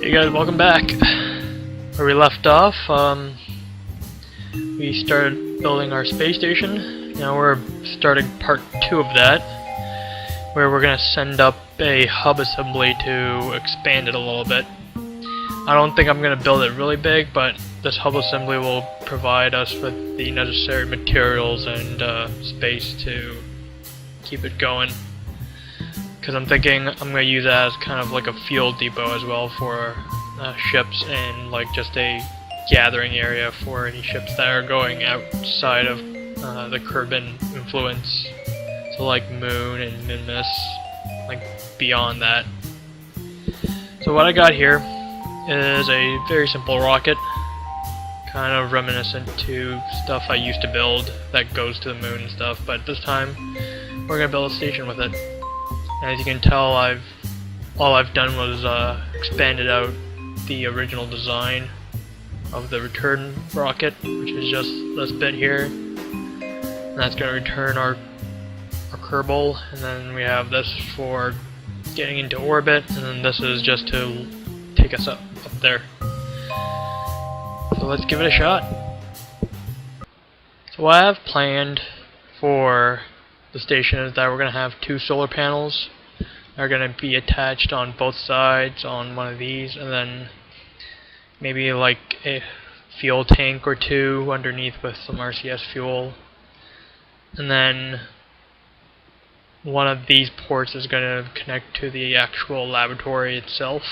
Hey guys, welcome back. Where we left off, we started building our space station. Now we're starting part 2 of that, where we're gonna send up a hub assembly to expand it a little bit. I don't think I'm gonna build it really big, but this hub assembly will provide us with the necessary materials and space to keep it going. Because I'm thinking I'm going to use that as kind of like a fuel depot as well for ships, and like just a gathering area for any ships that are going outside of the Kerbal influence. So like Moon and Minmus, like beyond that. So what I got here is a very simple rocket, kind of reminiscent to stuff I used to build that goes to the moon and stuff, but this time we're going to build a station with it. As you can tell, all I've done was expanded out the original design of the return rocket, which is just this bit here. And that's going to return our Kerbal, and then we have this for getting into orbit, and then this is just to take us up there. So let's give it a shot. So what I have planned for the station is that we're going to have 2 solar panels that are going to be attached on both sides on one of these, and then maybe like a fuel tank or 2 underneath with some RCS fuel. And then one of these ports is going to connect to the actual laboratory itself,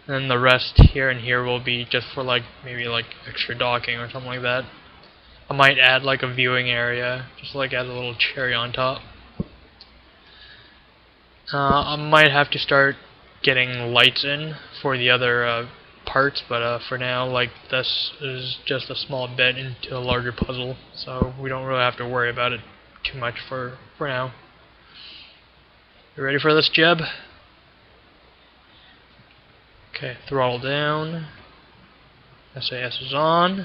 and then the rest here and here will be just for like maybe like extra docking or something like that. I might add like a viewing area, just like add a little cherry on top. I might have to start getting lights in for the other parts, but for now, like, this is just a small bit into a larger puzzle, so we don't really have to worry about it too much for now. You ready for this, Jeb? Okay, throttle down. SAS is on.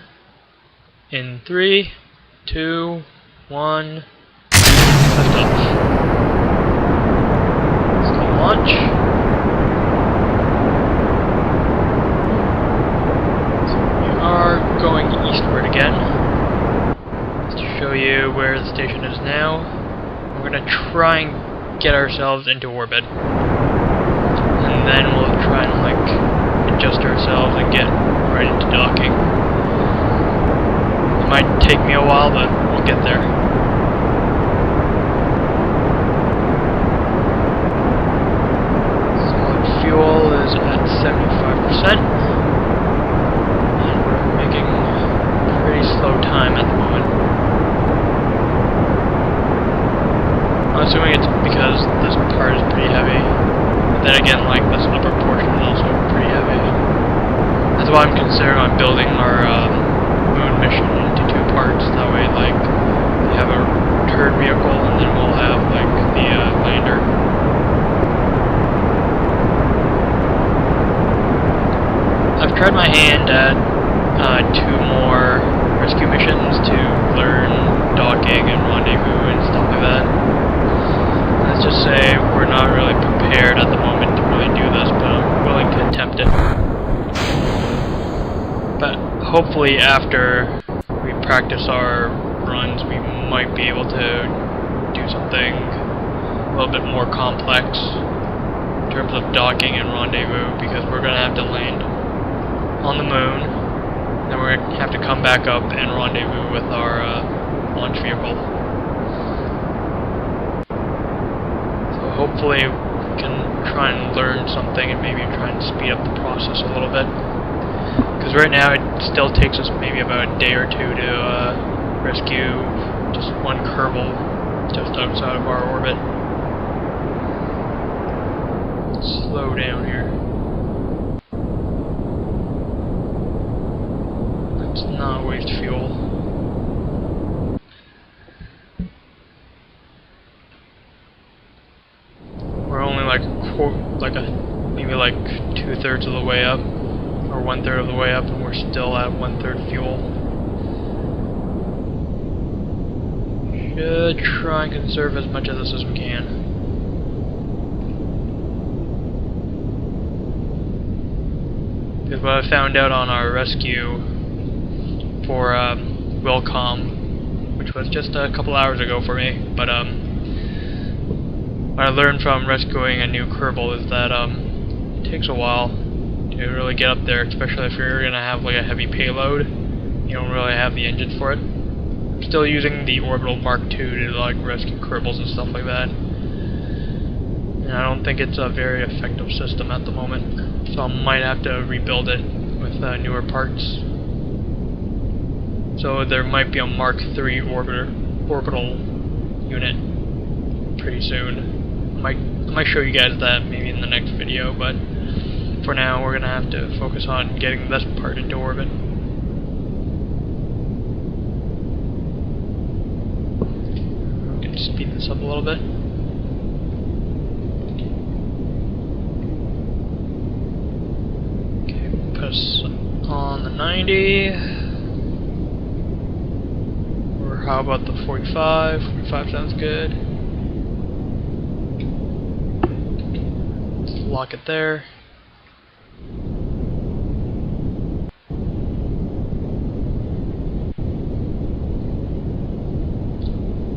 In 3, 2, 1, lift off. Let's go launch. So we are going eastward again. Just to show you where the station is now. We're going to try and get ourselves into orbit. And then we'll try and like adjust ourselves and get right into docking. It might take me a while, but we'll get there. Solid fuel is at 75%, and we're making pretty slow time at the moment. I'm assuming it's because this part is pretty heavy, but then again, like this upper portion is also pretty heavy. That's why I'm considering on building our moon mission into 2 parts. That way, like, we have a return vehicle, and then we'll have like the lander. I've tried my hand at 2 more rescue missions to learn docking and rendezvous and stuff like that. Let's just say we're not really prepared at the moment to really do this, but I'm willing to attempt it. But hopefully after we practice our runs, we might be able to do something a little bit more complex in terms of docking and rendezvous, because we're going to have to land on the moon, then we're going to have to come back up and rendezvous with our launch vehicle. So hopefully we can try and learn something and maybe try and speed up the process a little bit. Because right now it still takes us maybe about a day or 2 to rescue just 1 Kerbal just outside of our orbit. Slow down here. Let's not waste fuel. We're only like maybe like 2/3 of the way up, or 1/3 of the way up, and we're still at 1/3 fuel. Should try and conserve as much of this as we can. Because what I found out on our rescue for Wilcom, which was just a couple hours ago for me, but what I learned from rescuing a new Kerbal is that it takes a while to really get up there, especially if you're gonna have like a heavy payload. You don't really have the engines for it. I'm still using the Orbital Mark II to like rescue Kerbals and stuff like that. And I don't think it's a very effective system at the moment, so I might have to rebuild it with newer parts. So there might be a Mark III orbital unit pretty soon. I might show you guys that maybe in the next video, but for now we're gonna have to focus on getting this part into orbit. I'm gonna speed this up a little bit. Okay, put us on the 90. Or how about the 45? 45 sounds good. Let's lock it there.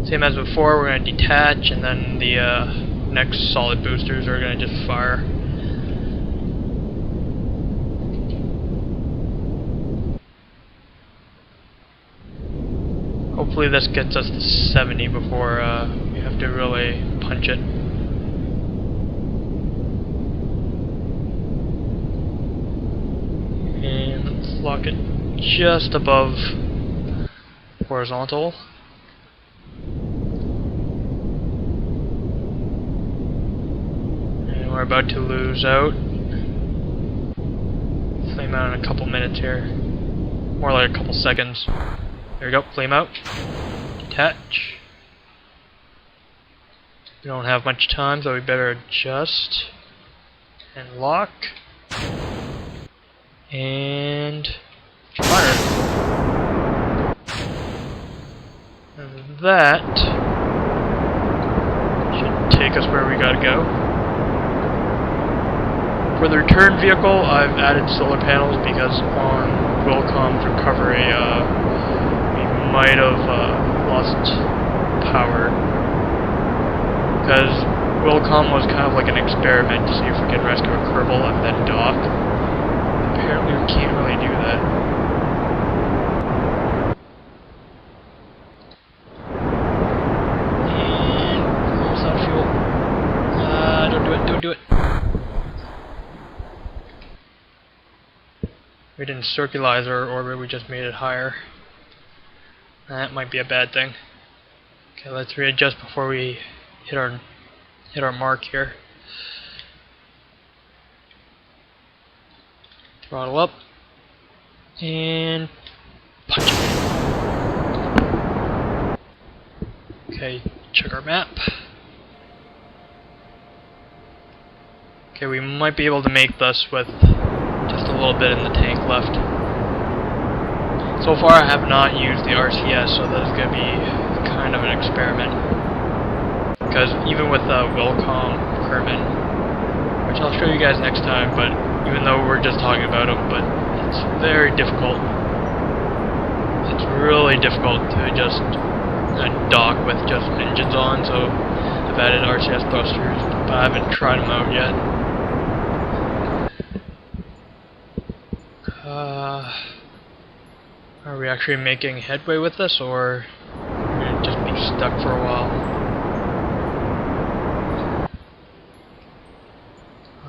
Same as before, we're going to detach, and then the next solid boosters are going to just fire. Hopefully this gets us to 70 before we have to really punch it. And let's lock it just above horizontal. We're about to lose out. Flame out in a couple minutes here. More like a couple seconds. There we go, flame out. Detach. We don't have much time, so we better adjust. And lock. And fire. And that should take us where we gotta go. For the return vehicle, I've added solar panels because on Wilcom's recovery, we might have lost power. Because Wilcom was kind of like an experiment to see if we could rescue a Kerbal and then dock. Apparently we can't really do that. And almost out of fuel. Don't do it. We didn't circularize our orbit, we just made it higher. That might be a bad thing. Okay, let's readjust before we hit our mark here. Throttle up and punch. Okay, check our map. Okay, we might be able to make this with just a little bit in the tank left. So far I have not used the RCS, so that is going to be kind of an experiment. Because even with Wilcom Kerman, which I'll show you guys next time, but even though we're just talking about them, but it's very difficult. It's really difficult to just dock with just engines on, so I've added RCS thrusters, but I haven't tried them out yet. Are we actually making headway with this, or are we going to just be stuck for a while?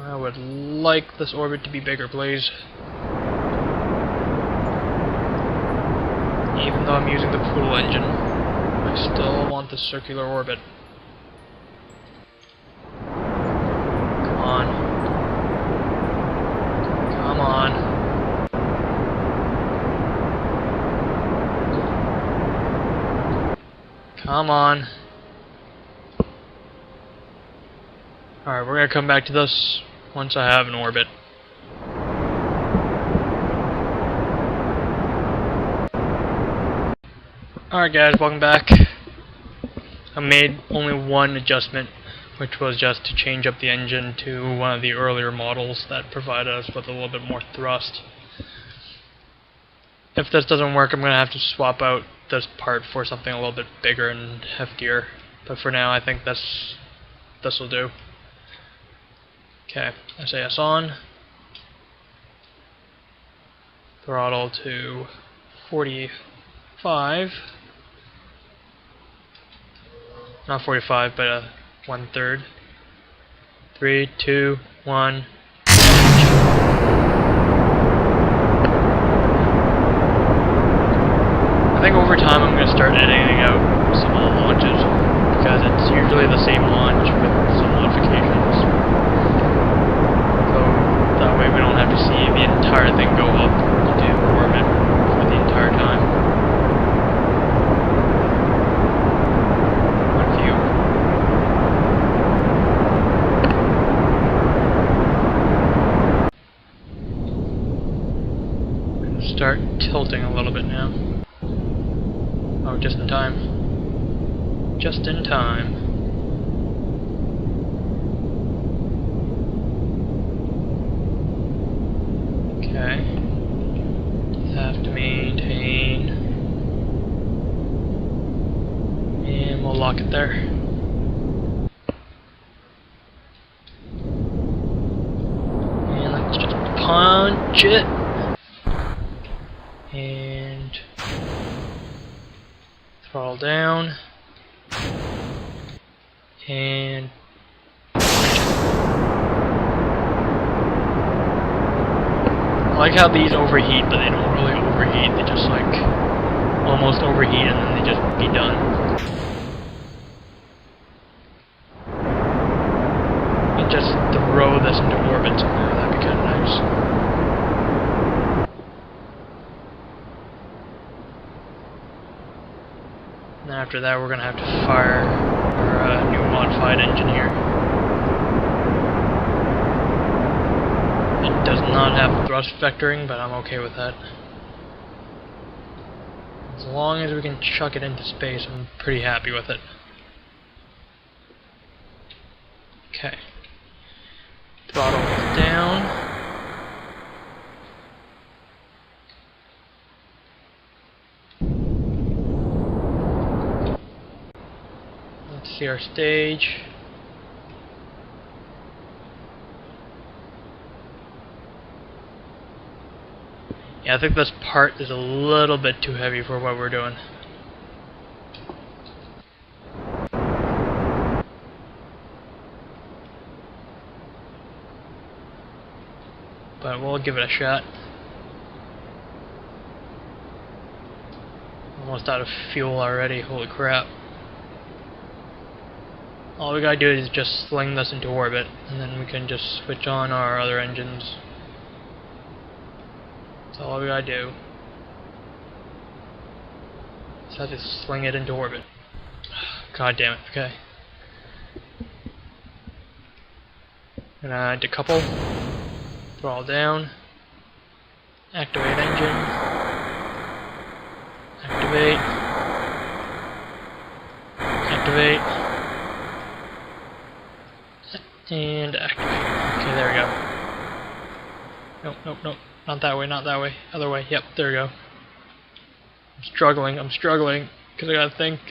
I would like this orbit to be bigger, please. Even though I'm using the Poodle engine, I still want the circular orbit. Come on. Come on. Come on. Alright, we're gonna come back to this once I have an orbit. Alright guys, welcome back. I made only one adjustment which was just to change up the engine to one of the earlier models that provided us with a little bit more thrust. If this doesn't work, I'm going to have to swap out this part for something a little bit bigger and heftier. But for now, I think this will do. Okay, SAS on. Throttle to 45. Not 45, but 1/3. 3, 2, 1. I think over time I'm going to start editing out some of the launches, because it's usually the same launch with some modifications. So that way we don't have to see the entire thing go up into orbit for the entire time. One view. I'm going to start tilting a little bit now. Oh, just in time. Just in time. Okay. Have to maintain. And we'll lock it there. And let's just punch it. And throttle down, and I like how these overheat, but they don't really overheat. They just like almost overheat, and then they just be done. And just throw this into orbit somewhere. That'd be kind of nice. And after that, we're going to have to fire our new modified engine here. It does not have thrust vectoring, but I'm okay with that. As long as we can chuck it into space, I'm pretty happy with it. Okay. Throttle is down. See our stage. Yeah, I think this part is a little bit too heavy for what we're doing. But we'll give it a shot. Almost out of fuel already, holy crap. All we gotta do is just sling this into orbit, and then we can just switch on our other engines. That's all we gotta do. Just have to sling it into orbit. God damn it, okay. Gonna decouple, throttle down, activate engine, activate, activate, and activate. Okay, there we go. Nope, nope, nope. Not that way, not that way. Other way. Yep, there we go. I'm struggling, because I gotta think.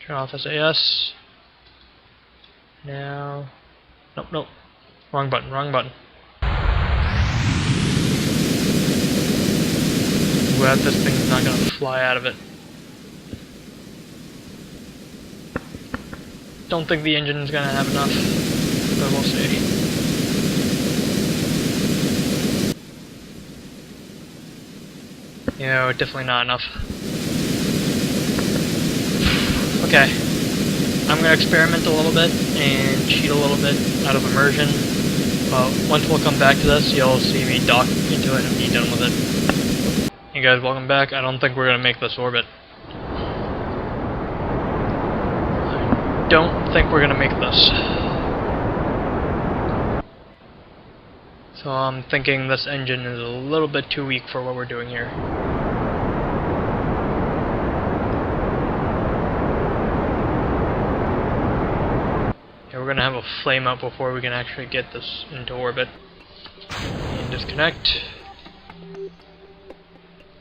Turn off SAS. Now. Nope, nope. Wrong button, wrong button. Glad this thing's not gonna fly out of it. Don't think the engine's gonna have enough, but we'll see. No, definitely not enough. Okay. I'm gonna experiment a little bit and cheat a little bit out of immersion. Once we'll come back to this, you'll see me dock into it and be done with it. Hey guys, welcome back. I don't think we're gonna make this orbit. Don't think we're gonna make this. So I'm thinking this engine is a little bit too weak for what we're doing here. we're gonna have a flame out before we can actually get this into orbit. And disconnect.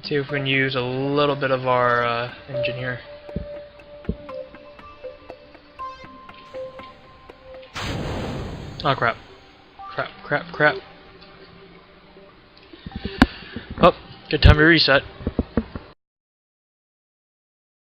See if we can use a little bit of our engine here. Oh crap. Crap. Oh, good time to reset.